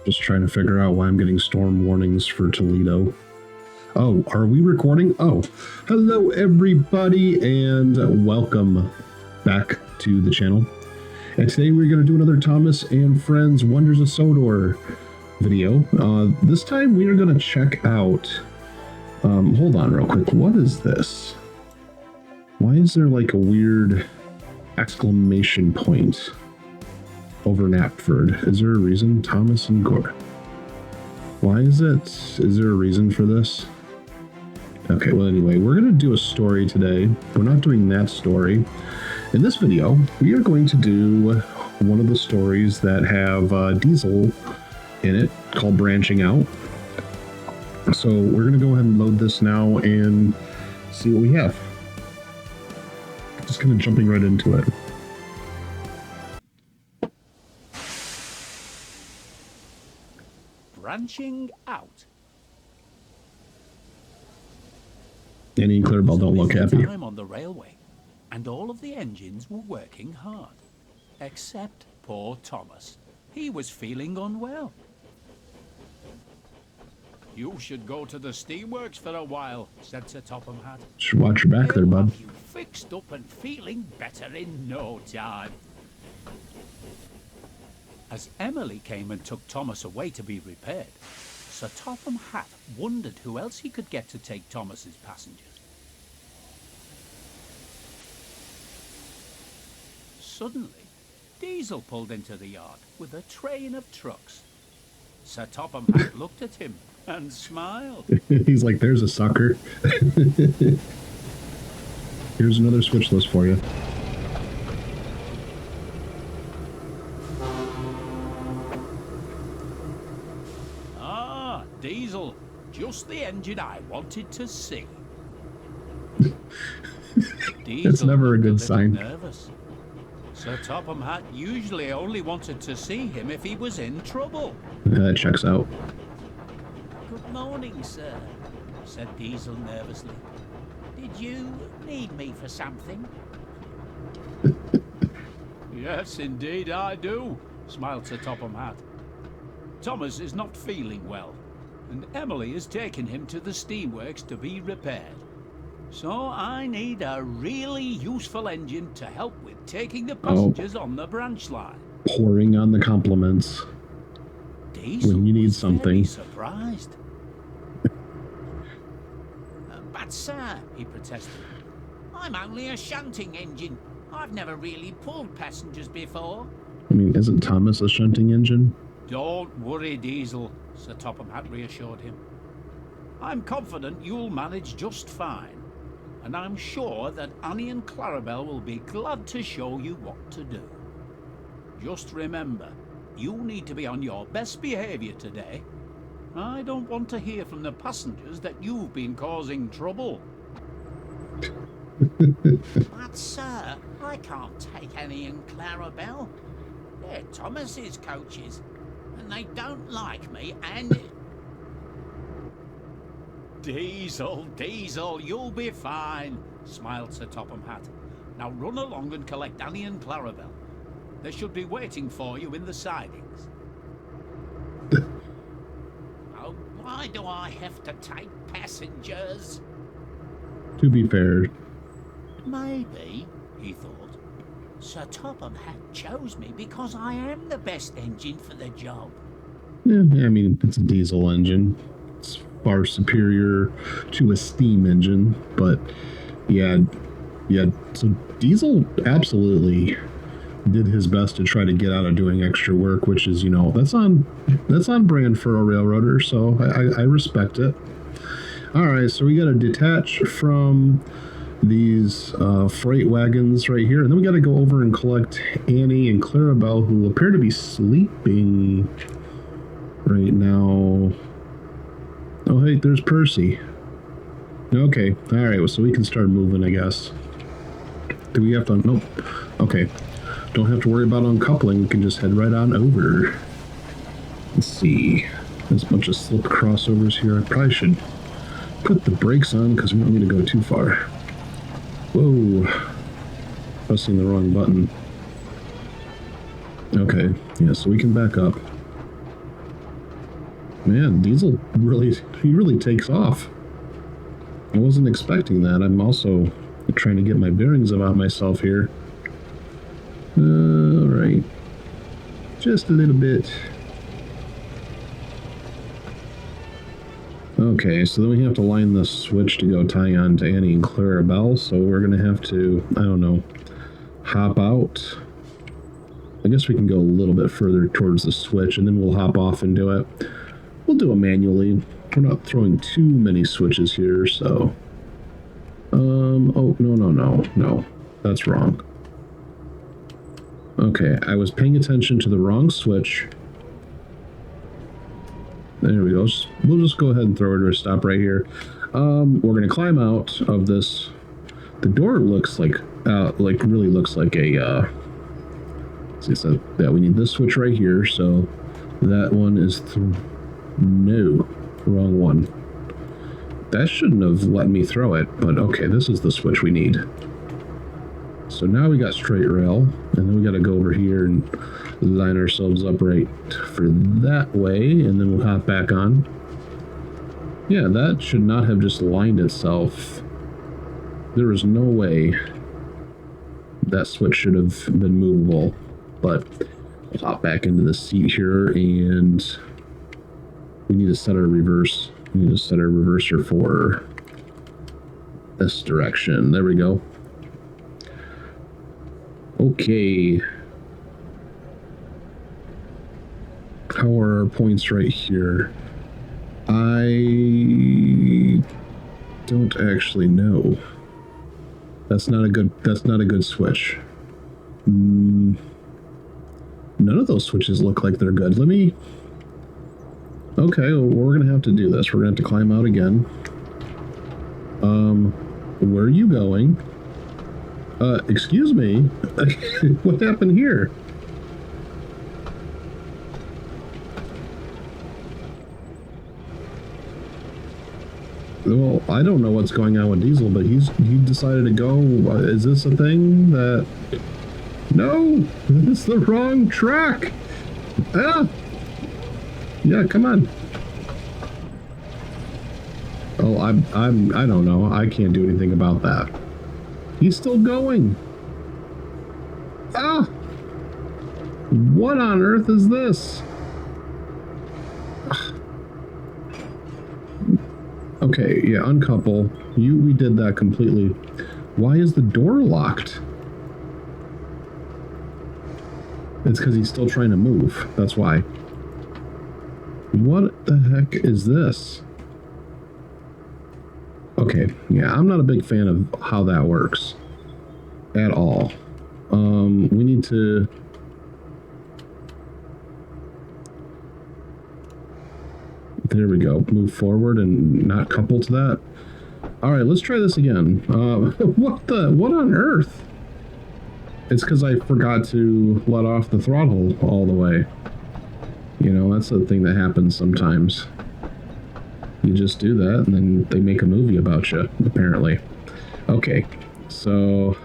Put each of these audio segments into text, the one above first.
Just trying to figure out why I'm getting storm warnings for Toledo. Oh, are we recording? Oh, hello everybody and welcome back to the channel. And today we're going to do another Thomas and Friends Wonders of Sodor video. This time we are going to check out, hold on real quick, what is this? Why is there like a weird exclamation point over Knapford? Is there a reason? Thomas and Gore. Why is it? Is there a reason for this? Okay, well anyway, we're going to do a story today. We're not doing that story. In this video, we are going to do one of the stories that have Diesel in it, called Branching Out. So we're going to go ahead and load this now and see what we have. Just kind of jumping right into it. Branching Out. Annie and Clarabella don't look happy. Time on the railway, and all of the engines were working hard, except poor Thomas. He was feeling unwell. "You should go to the steamworks for a while," said Sir Topham Hatt. Should watch your back there, bud. Have you fixed up and feeling better in no time. As Emily came and took Thomas away to be repaired, Sir Topham Hatt wondered who else he could get to take Thomas's passengers. Suddenly, Diesel pulled into the yard with a train of trucks. Sir Topham Hatt looked at him and smiled. He's like, there's a sucker. Here's another switch list for you. Ah, Diesel, just the engine I wanted to see. That's never a good sign. Nervous. Sir Topham Hatt usually only wanted to see him if he was in trouble. That checks out. "Good morning, sir," said Diesel nervously. "Did you need me for something?" "Yes, indeed I do," smiled Sir Topham Hatt. "Thomas is not feeling well, and Emily has taken him to the steamworks to be repaired. So I need a really useful engine to help with taking the passengers on the branch line." Pouring on the compliments. Diesel when you need was something. very surprised. "But sir," he protested, "I'm only a shunting engine. I've never really pulled passengers before." I mean, isn't Thomas a shunting engine? "Don't worry, Diesel," Sir Topham Hatt reassured him. "I'm confident you'll manage just fine. And I'm sure that Annie and Clarabella will be glad to show you what to do. Just remember, you need to be on your best behavior today. I don't want to hear from the passengers that you've been causing trouble." "But sir, I can't take Annie and Clarabella. They're Thomas's coaches, and they don't like me, and..." Diesel, you'll be fine," smiled Sir Topham Hatt. "Now run along and collect Annie and Clarabella. They should be waiting for you in the sidings." "Oh, why do I have to take passengers?" To be fair. Maybe, he thought, Sir Topham Hatt chose me because I am the best engine for the job. Yeah, I mean, it's a diesel engine. It's far superior to a steam engine, but yeah, so Diesel absolutely did his best to try to get out of doing extra work, which is, you know, that's on brand for a railroader, so I respect it. All right, so we got to detach from these freight wagons right here, and then we got to go over and collect Annie and Clarabelle, who appear to be sleeping right now. Oh, hey, there's Percy. Okay, all right, well, so we can start moving, I guess. Do we have to? Nope. Okay, don't have to worry about uncoupling. We can just head right on over. Let's see. There's a bunch of slip crossovers here. I probably should put the brakes on because we don't need to go too far. Whoa. Pressing the wrong button. Okay, yeah, so we can back up. Man, Diesel really takes off. I wasn't expecting that. I'm also trying to get my bearings about myself here. All right. Just a little bit. Okay, so then we have to line the switch to go tie on to Annie and Clarabella, so we're going to have to, I don't know, hop out. I guess we can go a little bit further towards the switch, and then we'll hop off and do it. We'll do it manually. We're not throwing too many switches here, so... oh, no. That's wrong. Okay, I was paying attention to the wrong switch. There we go. We'll just go ahead and throw it or stop right here. We're going to climb out of this. The door looks like really looks like a, so that we need this switch right here. So that one is no, wrong one. That shouldn't have let me throw it, but okay, this is the switch we need. So now we got straight rail, and then we got to go over here and line ourselves up right for that way, and then we'll hop back on. Yeah, that should not have just lined itself. There is no way that switch should have been movable, but we'll hop back into the seat here, and we need to set our reverse. We need to set our reverser for this direction. There we go. Okay. How are our points right here? I don't actually know. That's not a good switch. None of those switches look like they're good. Let me... Okay, well, we're gonna have to do this. We're gonna have to climb out again. Where are you going? Excuse me? What happened here? Well, I don't know what's going on with Diesel, but he decided to go. Is this a thing that... No! This is the wrong track! Ah! Yeah, come on. Oh, I don't know. I can't do anything about that. He's still going. Ah! What on earth is this? Okay, yeah, uncouple. We did that completely. Why is the door locked? It's because he's still trying to move. That's why. What the heck is this? Okay, yeah, I'm not a big fan of how that works at all. We need to... There we go. Move forward and not couple to that. All right, let's try this again. What on earth? It's because I forgot to let off the throttle all the way. You know, that's the thing that happens sometimes. You just do that, and then they make a movie about you, apparently. Okay, so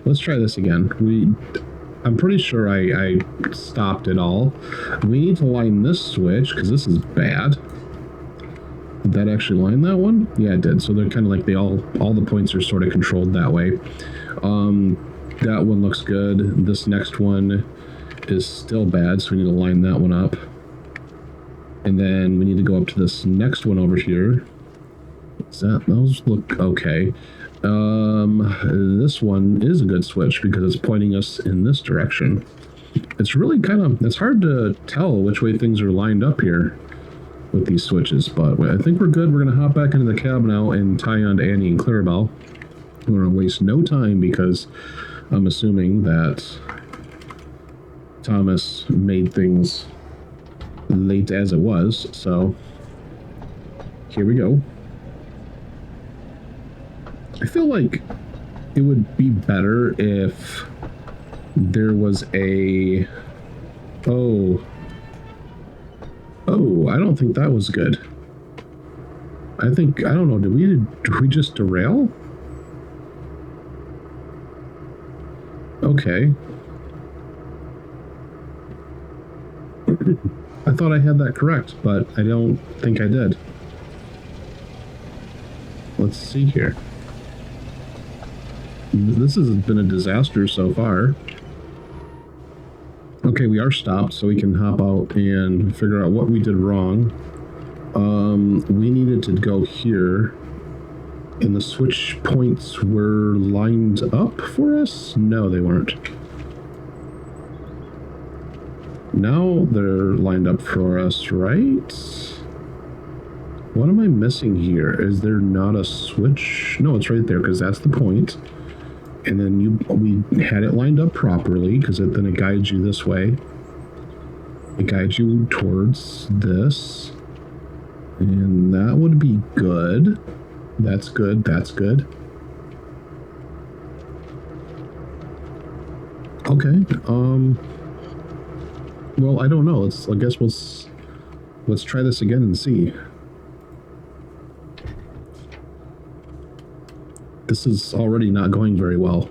let's try this again. I'm pretty sure I stopped it all. We need to line this switch, because this is bad. Did that actually line that one? Yeah, it did. So they're kind of like all the points are sort of controlled that way. That one looks good. This next one is still bad, so we need to line that one up. And then we need to go up to this next one over here. Those look okay. This one is a good switch because it's pointing us in this direction. It's really it's hard to tell which way things are lined up here with these switches, but I think we're good. We're going to hop back into the cab now and tie on to Annie and Clarabella. We're going to waste no time because I'm assuming that Thomas made things late as it was, so here we go. I feel like it would be better if there was a... Oh, I don't think that was good. I don't know, did we just derail? Okay. I thought I had that correct, but I don't think I did. Let's see here. This has been a disaster so far. Okay, we are stopped, so we can hop out and figure out what we did wrong. We needed to go here, and the switch points were lined up for us? No, they weren't. Now they're lined up for us, right? What am I missing here? Is there not a switch? No, it's right there, because that's the point. And then we had it lined up properly, because then it guides you this way. It guides you towards this. And that would be good. That's good, that's good. Okay, well, I don't know. I guess let's try this again and see. This is already not going very well.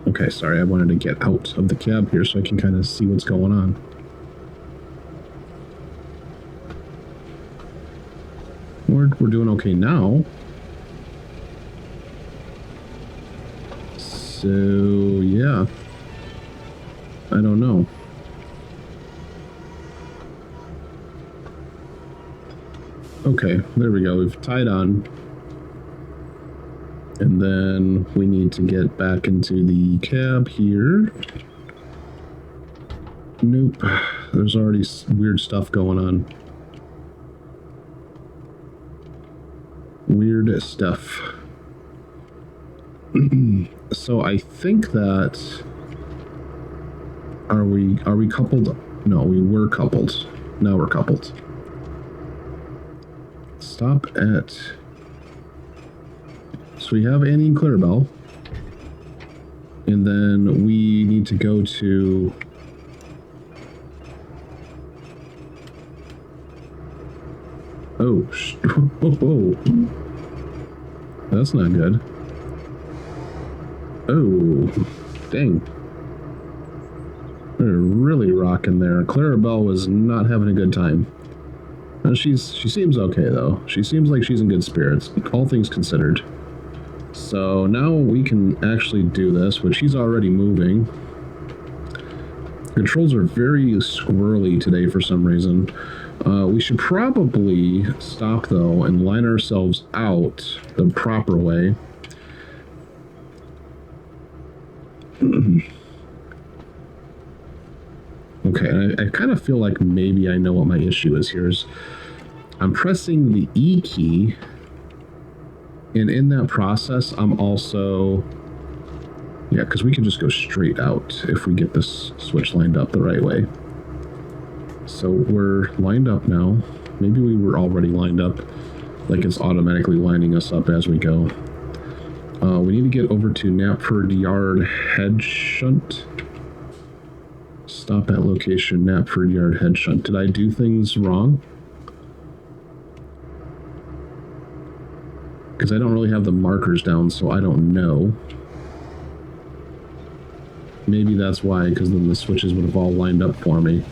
Okay, sorry, I wanted to get out of the cab here so I can kind of see what's going on. We're doing okay now. So, yeah. I don't know. Okay, there we go. We've tied on. And then we need to get back into the cab here. Nope. There's already weird stuff going on. Weird stuff. So I think that... Are we coupled? No, we were coupled. Now we're coupled. Stop at... So we have Annie and Clarabella. And then we need to go to... Oh, oh, that's not good. Oh, dang. They're really rocking there. Clarabelle was not having a good time. She seems okay, though. She seems like she's in good spirits, all things considered. So now we can actually do this, but she's already moving. Controls are very squirrely today for some reason. We should probably stop, though, and line ourselves out the proper way. Okay, I kind of feel like maybe I know what my issue is here. I'm pressing the E key, and in that process, I'm also... Yeah, because we can just go straight out if we get this switch lined up the right way. So we're lined up now. Maybe we were already lined up, like it's automatically lining us up as we go. We need to get over to Knapford Yard Head Shunt. Stop at location, Knapford Yard Head Shunt. Did I do things wrong? Because I don't really have the markers down, so I don't know. Maybe that's why, because then the switches would have all lined up for me.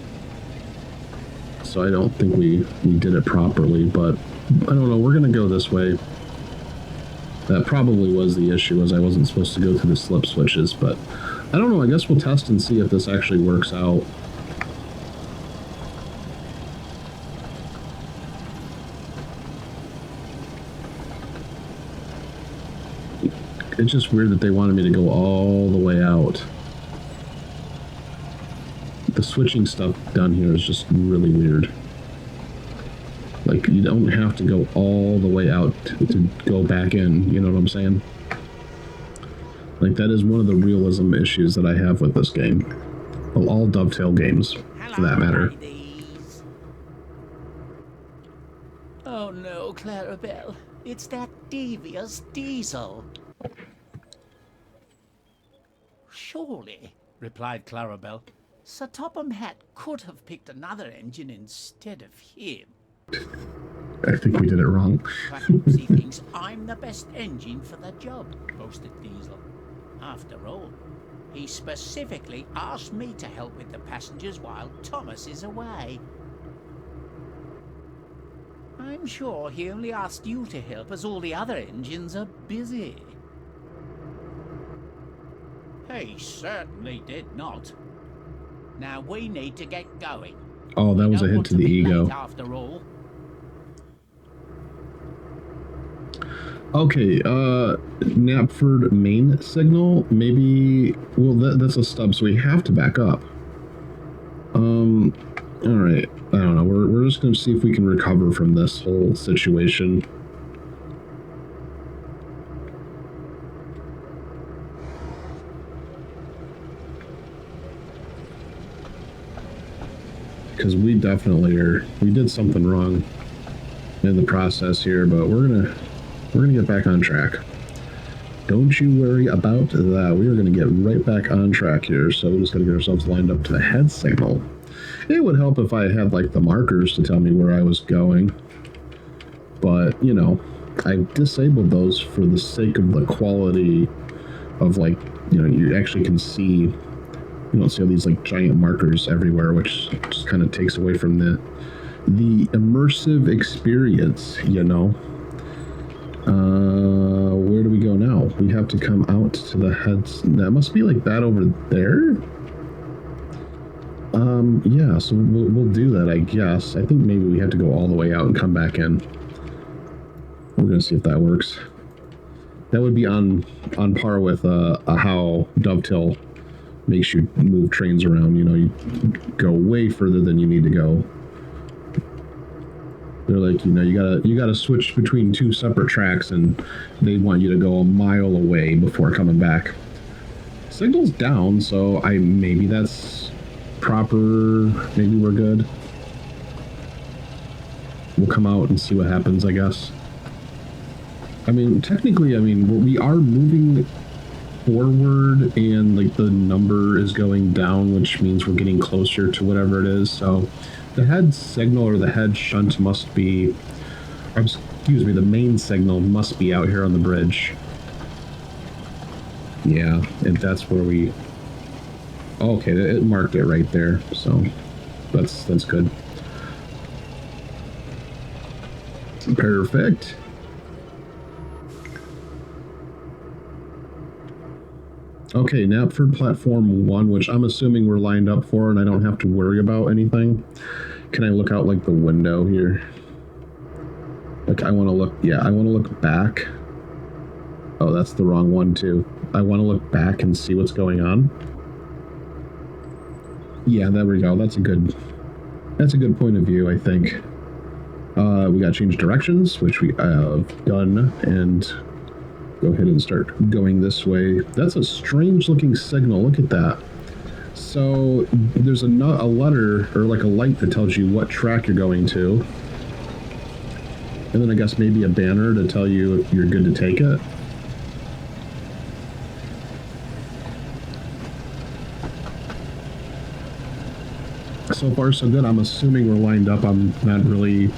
So I don't think we did it properly, but I don't know. We're going to go this way. That probably was the issue, as I wasn't supposed to go through the slip switches, but I don't know. I guess we'll test and see if this actually works out. It's just weird that they wanted me to go all the way out. The switching stuff down here is just really weird. Like, you don't have to go all the way out to go back in, you know what I'm saying? Like, that is one of the realism issues that I have with this game. Well, all Dovetail games, for that matter. Ladies. Oh no, Clarabelle. It's that devious Diesel. Surely, replied Clarabelle, Sir Topham Hatt could have picked another engine instead of him. I think we did it wrong. Perhaps he thinks I'm the best engine for the job, boasted Diesel. After all, he specifically asked me to help with the passengers while Thomas is away. I'm sure he only asked you to help as all the other engines are busy. He certainly did not. Now we need to get going. Oh, that was a hit to the ego. After all. Okay, Knapford main signal, maybe, well, that's a stub, so we have to back up. Alright, I don't know, we're just going to see if we can recover from this whole situation. Because we definitely we did something wrong in the process here, but we're gonna get back on track. Don't you worry about that. We are gonna get right back on track here, so we're just gonna get ourselves lined up to the head signal. It would help if I had like the markers to tell me where I was going, but you know, I disabled those for the sake of the quality of, like, you know, you actually can see. You don't see all these like giant markers everywhere, which just kind of takes away from the immersive experience, you know. Where do we go now? We have to come out to the heads. That must be like that over there. Yeah, so we'll do that, I guess. I think maybe we have to go all the way out and come back in. We're gonna see if that works. That would be on par with how Dovetail makes you move trains around. You know, you go way further than you need to go. They're like, you know, you gotta switch between two separate tracks, and they want you to go a mile away before coming back. Signal's down, so maybe that's proper. Maybe we're good. We'll come out and see what happens, I guess. I mean, technically, I mean, we are moving forward, and like the number is going down, which means we're getting closer to whatever it is. So the head signal or the head shunt must be, or excuse me, the main signal must be out here on the bridge. Yeah, and that's where we, okay, it marked it right there, so that's good. Perfect. Okay, Knapford Platform 1, which I'm assuming we're lined up for, and I don't have to worry about anything. Can I look out, like, the window here? Like, I want to look, yeah, I want to look back. Oh, that's the wrong one, too. I want to look back and see what's going on. Yeah, there we go. That's a good point of view, I think. We got to change directions, which we have done, and go ahead and start going this way. That's a strange looking signal. Look at that. So there's a letter or like a light that tells you what track you're going to. And then I guess maybe a banner to tell you if you're good to take it. So far so good. I'm assuming we're lined up. I'm not really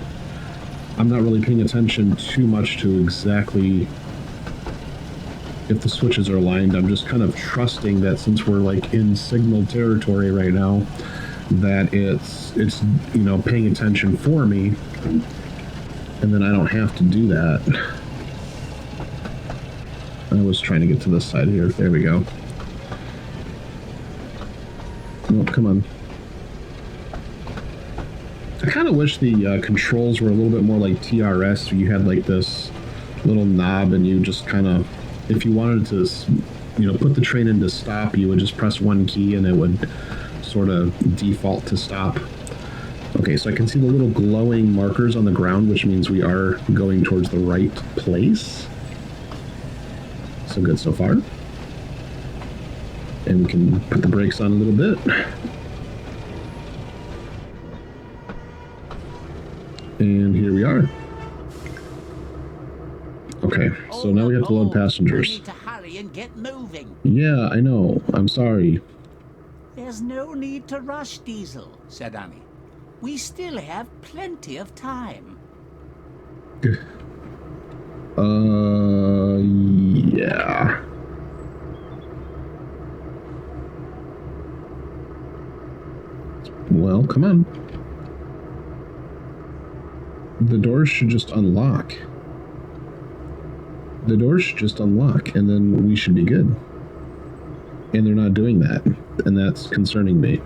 paying attention too much to exactly if the switches are aligned. I'm just kind of trusting that since we're like in signal territory right now, that it's you know, paying attention for me, and then I don't have to do that. I was trying to get to this side here. There we go. Oh, come on. I kind of wish the controls were a little bit more like TRS, where you had like this little knob and you just kind of, if you wanted to, you know, put the train into stop, you would just press one key and it would sort of default to stop. Okay, so I can see the little glowing markers on the ground, which means we are going towards the right place. So good so far. And we can put the brakes on a little bit. And here we are. Okay, so now we have to load passengers. We need to hurry and get moving. Yeah, I know. I'm sorry. There's no need to rush, Diesel, said Annie. We still have plenty of time. Yeah. Well, come on. The doors should just unlock. The doors should just unlock, and then we should be good. And they're not doing that, and that's concerning me.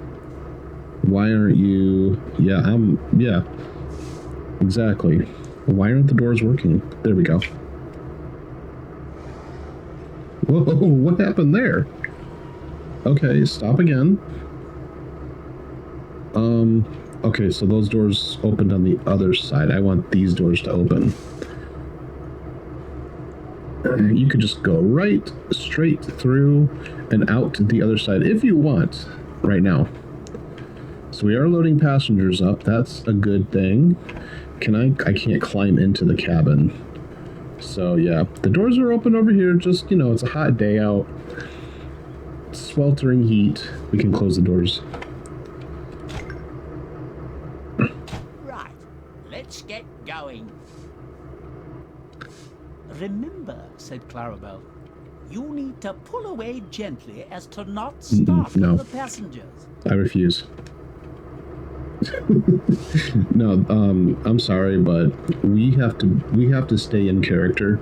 Why aren't you... Yeah, exactly. Why aren't the doors working? There we go. Whoa, what happened there? Okay, stop again. Okay, so those doors opened on the other side. I want these doors to open. You could just go right, straight through, and out to the other side if you want, right now. So we are loading passengers up. That's a good thing. I can't climb into the cabin. So yeah, the doors are open over here. Just, you know, it's a hot day out. Sweltering heat. We can close the doors. Right, let's get going. Remember, said Clarabelle, you need to pull away gently as to not startle no. the passengers. I refuse. No, I'm sorry, but we have to stay in character.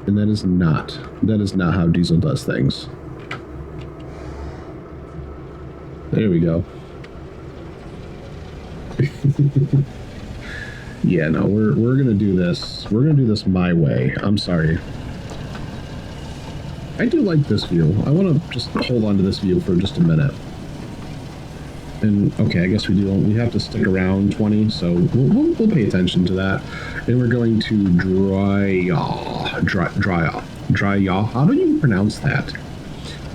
And that is not how Diesel does things. There we go. Yeah, no, we're gonna do this. We're gonna do this my way. I'm sorry. I do like this view. I want to just hold on to this view for just a minute. And okay, I guess we do. We have to stick around 20, so we'll pay attention to that. And we're going to dry yaw. How do you pronounce that?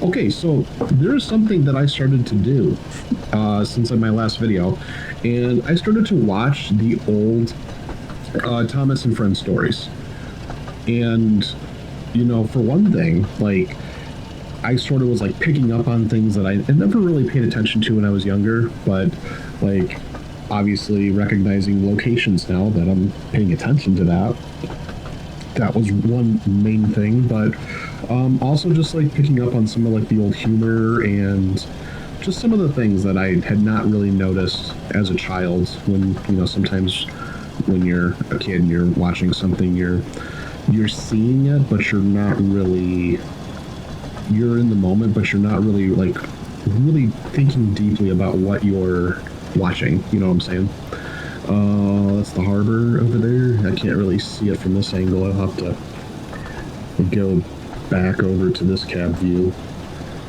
Okay, so there's something that I started to do since my last video, and I started to watch the old Thomas and Friends stories. And you know, for one thing, like, I sort of was like picking up on things that I had never really paid attention to when I was younger, but like obviously recognizing locations now that I'm paying attention to that. That was one main thing, but also just like picking up on some of like the old humor and just some of the things that I had not really noticed as a child. When, you know, sometimes when you're a kid and you're watching something, you're seeing it, but you're not really... You're in the moment, but you're not really, like, really thinking deeply about what you're watching. You know what I'm saying? That's the harbor over there. I can't really see it from this angle. I'll have to go back over to this cab view.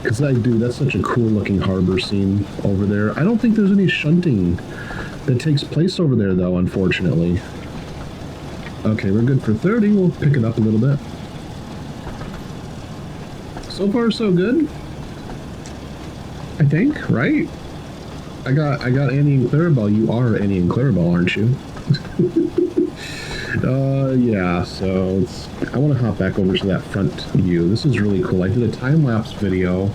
Because that's such a cool looking harbor scene over there. I don't think there's any shunting that takes place over there, though, unfortunately. Okay, we're good for 30. We'll pick it up a little bit. So far, so good. I think, right? I got Annie and Clarabella. You are Annie and Clarabella, aren't you? Yeah, so I want to hop back over to that front view. This is really cool. I did a time-lapse video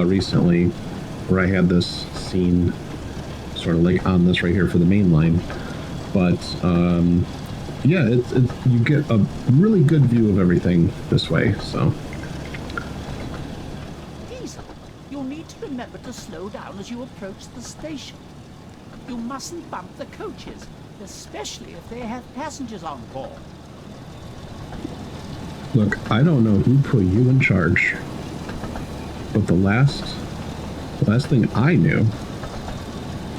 recently where I had this scene sort of like on this right here for the main line. But, yeah, you get a really good view of everything this way, so... Remember to slow down as you approach the station. You mustn't bump the coaches, especially if they have passengers on board. Look, I don't know who put you in charge, but the last thing I knew,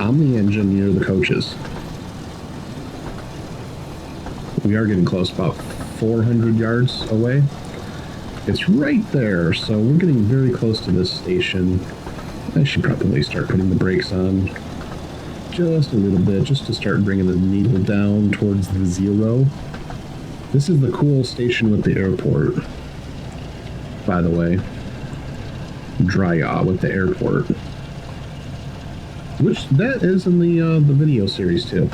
I'm the engine, you're the coaches. We are getting close, about 400 yards away. It's right there, so we're getting very close to this station. I should probably start putting the brakes on just a little bit, just to start bringing the needle down towards the 0. This is the cool station with the airport, by the way. Dry with the airport. Which, that is in the video series, too.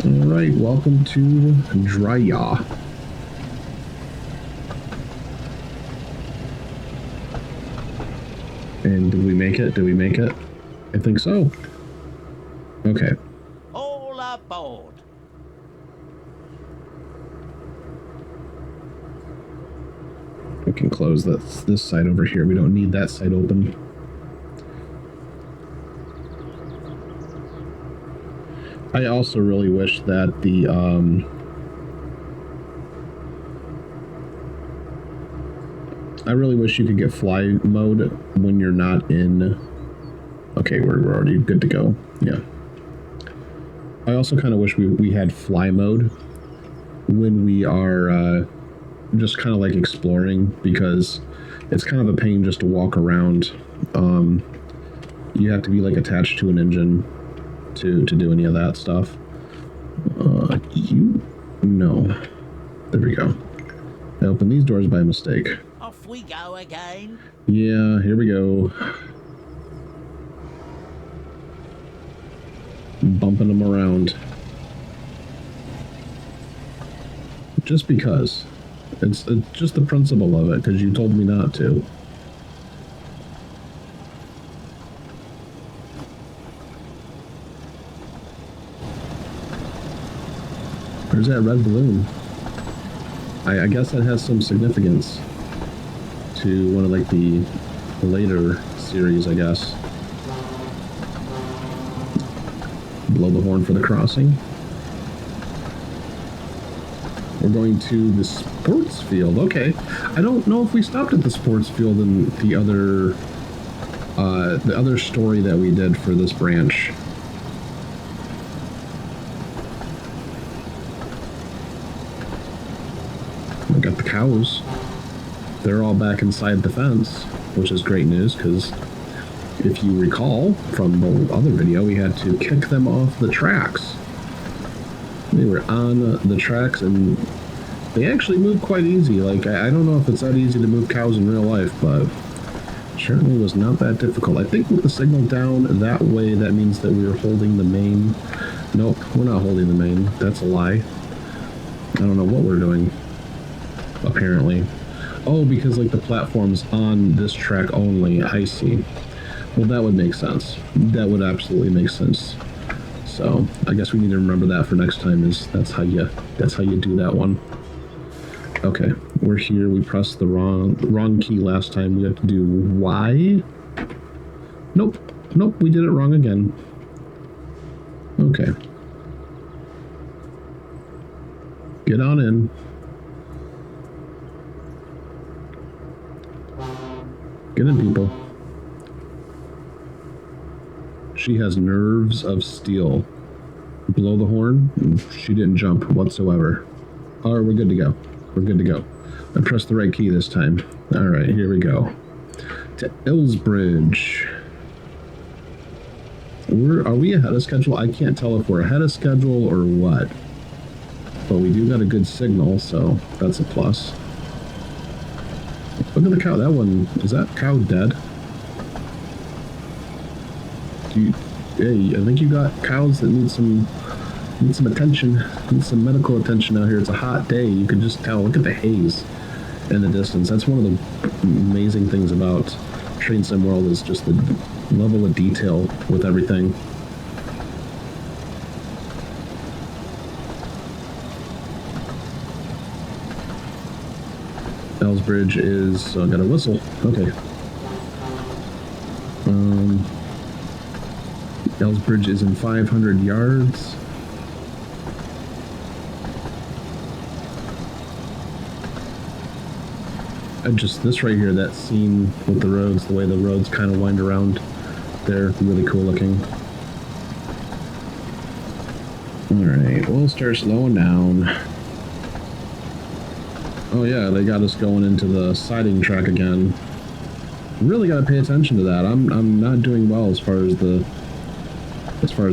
Alright, welcome to Dry. And did we make it? Did we make it? I think so. Okay. All aboard. We can close this side over here. We don't need that side open. I also really wish that the I really wish you could get fly mode when you're not in. Okay, we're already good to go. Yeah. I also kind of wish we had fly mode when we are just kind of like exploring, because it's kind of a pain just to walk around. You have to be like attached to an engine to do any of that stuff. No. There we go. I opened these doors by mistake. Off we go again. Yeah, here we go. Bumping them around. Just because. It's just the principle of it, because you told me not to. Where's that red balloon? I guess that has some significance to one of like the later series, I guess. Blow the horn for the crossing. We're going to the sports field. Okay. I don't know if we stopped at the sports field in the other story that we did for this branch. We got the cows. They're all back inside the fence, which is great news, because if you recall from the other video, we had to kick them off the tracks. They were on the tracks, and they actually moved quite easy. Like, I don't know if it's that easy to move cows in real life, but certainly was not that difficult. I think with the signal down that way, that means that we were holding the main. Nope, we're not holding the main. That's a lie. I don't know what we're doing, apparently. Oh, because, like, the platform's on this track only. I see. Well, that would make sense. That would absolutely make sense. So I guess we need to remember that for next time. That's how you do that one. Okay, we're here. We pressed the wrong key last time. We have to do Y. Nope, we did it wrong again. Okay, get on in. Get in, people. She has nerves of steel. Blow the horn. She didn't jump whatsoever. All right, we're good to go. We're good to go. I pressed the right key this time. All right, here we go. To Illsbridge. Are we ahead of schedule? I can't tell if we're ahead of schedule or what. But we do got a good signal, so that's a plus. Look at the cow. That one, is that cow dead? Hey, I think you got cows that need some attention, need some medical attention out here. It's a hot day. You can just tell. Look at the haze in the distance. That's one of the amazing things about Train Sim World, is just the level of detail with everything. Illsbridge is got a whistle. Okay. Illsbridge is in 500 yards. And just this right here, that scene with the roads, the way the roads kind of wind around, they're really cool looking. Alright, we'll start slowing down. Oh yeah, they got us going into the siding track again. Really got to pay attention to that. I'm not doing well as far as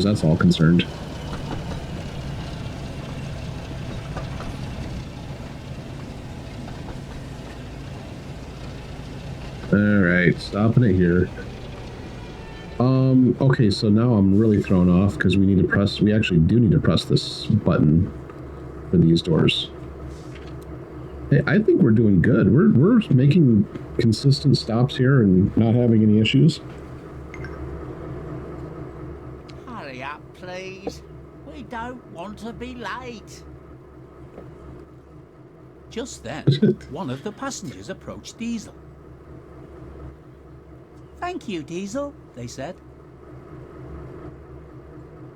that's all concerned. Alright, stopping it here. Okay, so now I'm really thrown off because we actually do need to press this button for these doors. Hey, I think we're doing good. We're making consistent stops here and not having any issues. hurry up, please. We don't want to be late. Just then, one of the passengers approached Diesel. Thank you, Diesel, they said.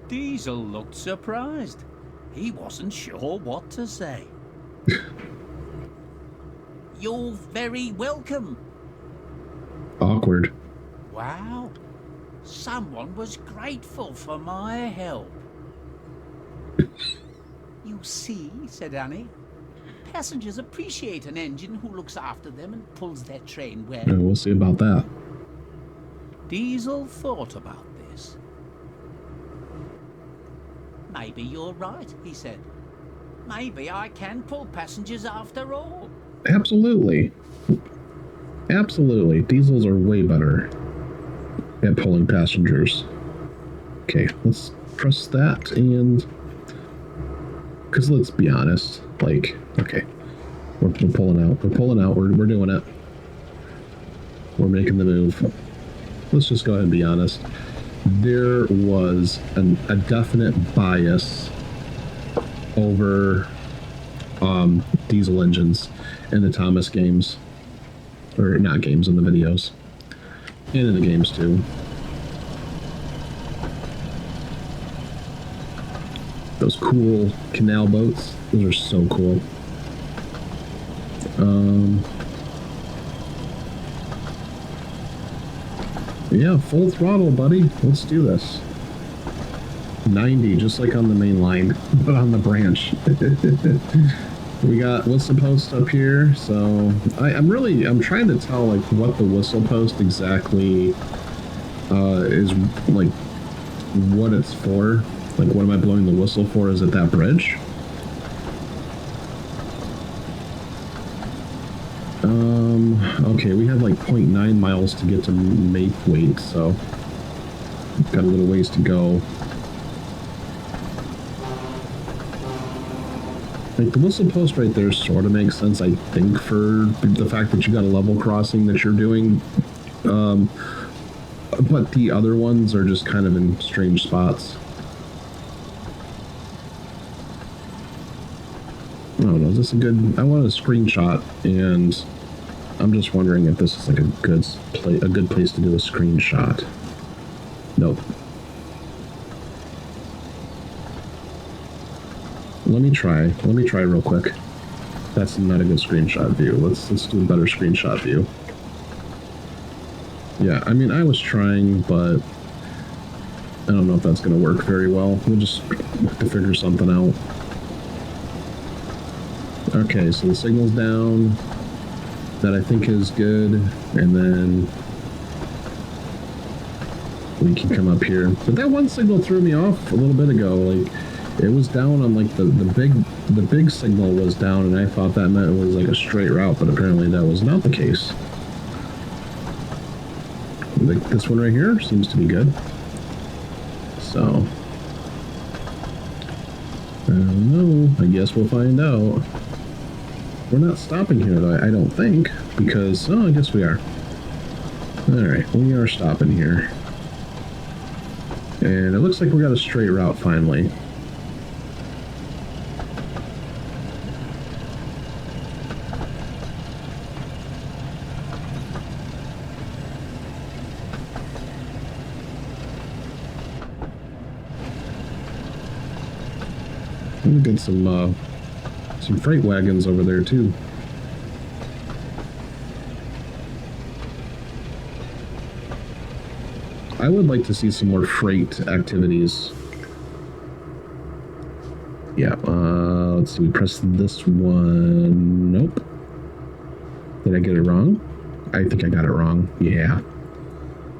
Diesel looked surprised. He wasn't sure what to say. You're very welcome. Awkward. Wow. Someone was grateful for my help. You see, said Annie, passengers appreciate an engine who looks after them and pulls their train well. Yeah, we'll see about that. Diesel thought about this. Maybe you're right, he said. Maybe I can pull passengers after all. Absolutely. Absolutely. Diesels are way better at pulling passengers. Okay, let's press that and... Because let's be honest, like, okay, we're pulling out. We're pulling out. We're doing it. We're making the move. Let's just go ahead and be honest. There was a definite bias over diesel engines in the Thomas games. Or not games, in the videos. And in the games, too. Those cool canal boats. Those are so cool. Yeah, full throttle, buddy. Let's do this. 90, just like on the main line, but on the branch. We got whistle post up here, so I'm trying to tell like what the whistle post exactly is, like what it's for. Like, what am I blowing the whistle for? Is it that bridge? Okay, we have like 0.9 miles to get to make weight, so got a little ways to go. Like, the whistle post right there sort of makes sense, I think, for the fact that you got a level crossing that you're doing. But the other ones are just kind of in strange spots. I don't know, is this a good... I want a screenshot, and I'm just wondering if this is like a good place to do a screenshot. Nope. Let me try real quick. That's not a good screenshot view. Let's do a better screenshot view. Yeah, I mean, I was trying, but I don't know if that's going to work very well. We'll just have to figure something out. Okay, so the signal's down. That I think is good. And then we can come up here. But that one signal threw me off a little bit ago. Like, it was down on like the big signal was down, and I thought that meant it was like a straight route, but apparently that was not the case. Like, this one right here seems to be good. So I don't know. I guess we'll find out. We're not stopping here though, I don't think, because I guess we are. Alright, we are stopping here. And it looks like we got a straight route finally. We got some freight wagons over there too. I would like to see some more freight activities. Yeah, let's see, we press this one. Nope. Did I get it wrong? I think I got it wrong. Yeah.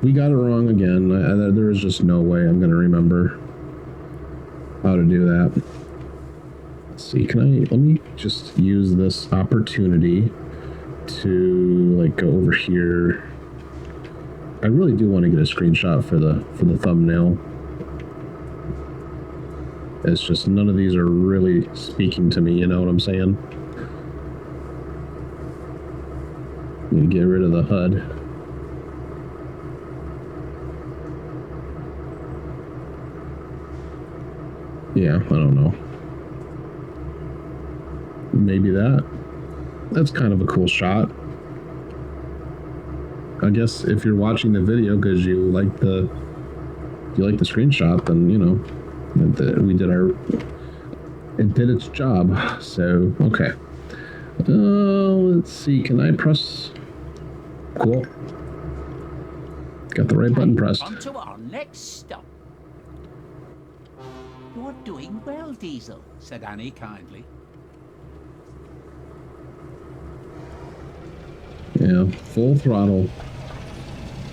We got it wrong again. There is just no way I'm going to remember how to do that. Let's see, let me just use this opportunity to, like, go over here. I really do want to get a screenshot for the thumbnail. It's just none of these are really speaking to me, you know what I'm saying? Need to get rid of the HUD. Yeah, I don't know. Maybe that. That's kind of a cool shot. I guess if you're watching the video because you like the screenshot, then you know we did our it did its job. So okay. Let's see. Can I press? Cool. Got the right button pressed. On to our next stop. You're doing well, Diesel, said Annie kindly. Yeah, full throttle.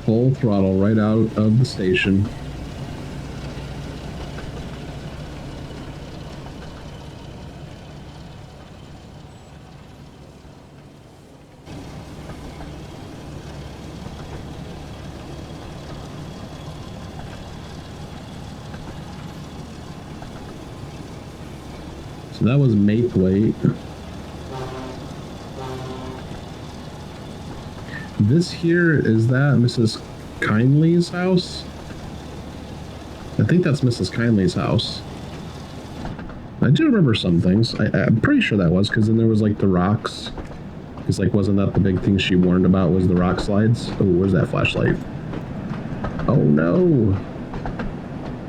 Full throttle right out of the station. So that was Maithwaite. This here, is that Mrs. Kindly's house? I think that's Mrs. Kindly's house. I do remember some things. I'm pretty sure that was, because then there was like the rocks. Because like, wasn't that the big thing she warned about was the rock slides? Oh, where's that flashlight? Oh no!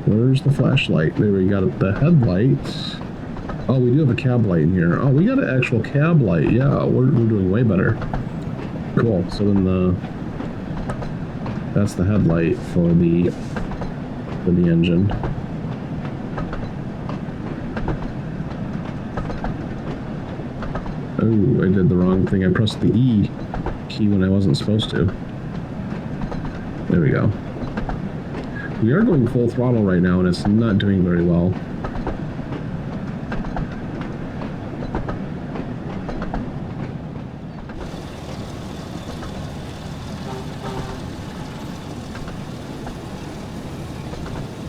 Where's the flashlight? There, we got the headlights. Oh, we do have a cab light in here. Oh, we got an actual cab light. Yeah, we're doing way better. Cool. So then that's the headlight for the engine. Oh, I did the wrong thing. I pressed the E key when I wasn't supposed to. There we go. We are going full throttle right now, and it's not doing very well.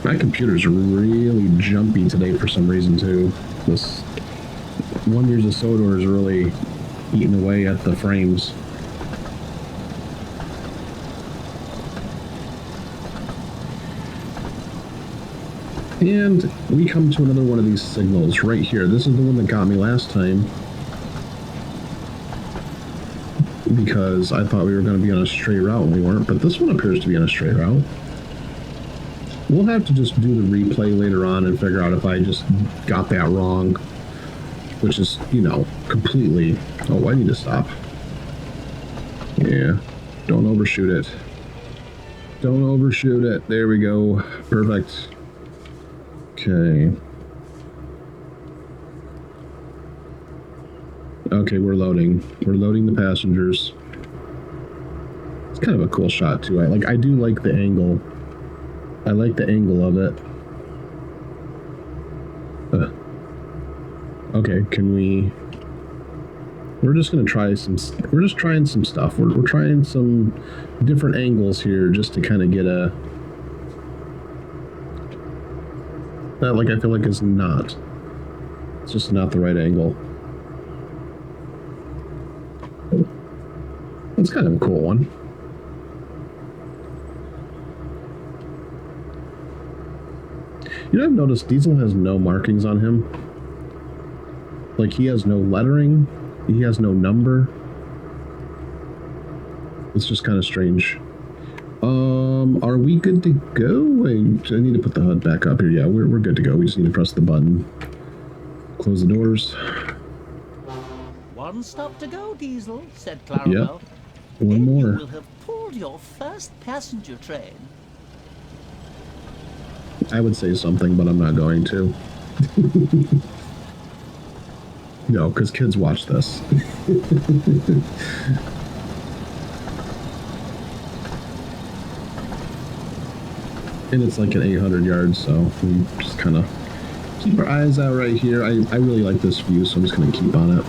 My computer's really jumpy today for some reason, too. This 1 years of Sodor is really eating away at the frames. And we come to another one of these signals right here. This is the one that got me last time, because I thought we were going to be on a straight route and we weren't, but this one appears to be on a straight route. We'll have to just do the replay later on and figure out if I just got that wrong, which is, you know, completely... Oh, I need to stop. Yeah, don't overshoot it. Don't overshoot it. There we go. Perfect. Okay. Okay, we're loading. We're loading the passengers. It's kind of a cool shot, too. I do like the angle. I like the angle of it. Okay, can we... We're just going to try some... We're just trying some stuff. We're trying some different angles here just to kind of get a... That, like, I feel like it's not. It's just not the right angle. That's kind of a cool one. You know, I've noticed Diesel has no markings on him. Like, he has no lettering. He has no number. It's just kind of strange. Are we good to go? Wait, I need to put the HUD back up here. Yeah, we're good to go. We just need to press the button. Close the doors. One stop to go, Diesel, said Clarabelle. Yep. One more. You will have pulled your first passenger train. I would say something, but I'm not going to. No, because kids watch this. And it's like an 800 yards, so we just kind of keep our eyes out right here. I really like this view, so I'm just going to keep on it.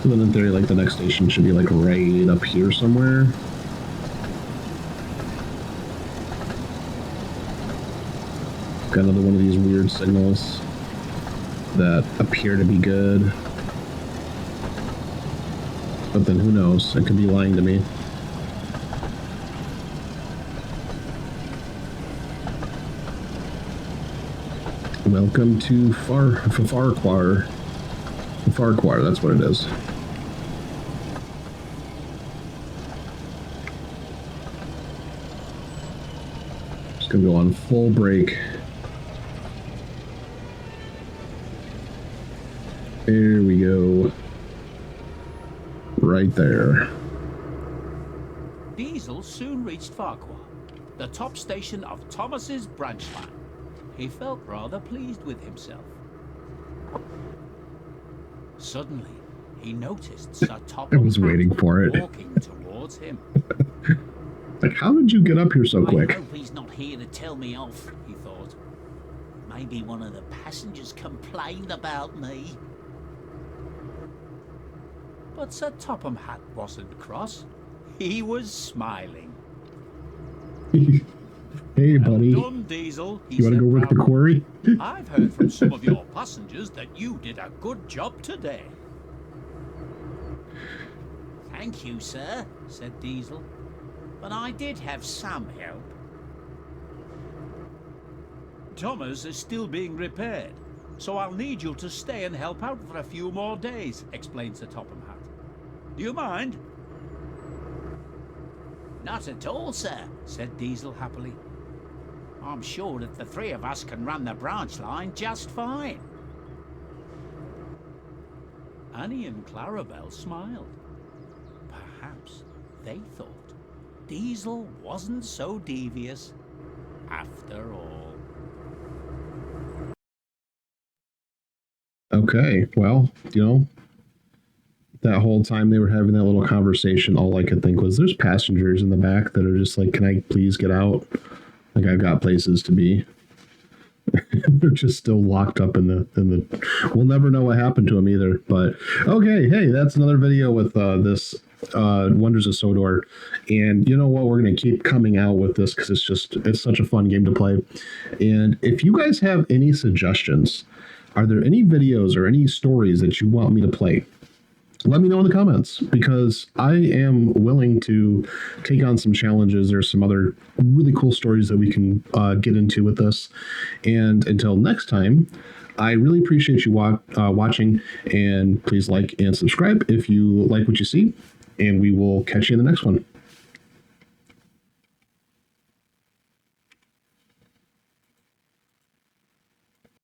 So then in theory, like, the next station should be like right up here somewhere. Got another one of these weird signals that appear to be good. But then who knows? It could be lying to me. Welcome to Ffarquhar. Ffarquhar, that's what it is. Just gonna go on full brake. There we go. Right there. Diesel soon reached Ffarquhar, the top station of Thomas's branch line. He felt rather pleased with himself. Suddenly, he noticed Sir Topham I was waiting for it. walking towards him. Like, how did you get up here so quick? I hope he's not here to tell me off, he thought. Maybe one of the passengers complained about me. But Sir Topham Hatt wasn't cross. He was smiling. Hey, buddy. Well done, Diesel, You want to go work the quarry? I've heard from some of your passengers that you did a good job today. Thank you, sir, said Diesel. But I did have some help. Thomas is still being repaired, so I'll need you to stay and help out for a few more days, explained Sir Topham Hatt. Do you mind? Not at all, sir, said Diesel happily. I'm sure that the three of us can run the branch line just fine. Annie and Clarabella smiled. Perhaps they thought Diesel wasn't so devious after all. Okay, well, you know, that whole time they were having that little conversation, all I could think was there's passengers in the back that are just like, can I please get out? Like, I've got places to be. They're just still locked up in the we'll never know what happened to them either. But okay, hey, that's another video with this Wonders of Sodor. And you know what, we're gonna keep coming out with this because it's such a fun game to play. And if you guys have any suggestions, are there any videos or any stories that you want me to play? Let me know in the comments, because I am willing to take on some challenges. There's some other really cool stories that we can get into with this. And until next time, I really appreciate you watching, and please like and subscribe if you like what you see, and we will catch you in the next one.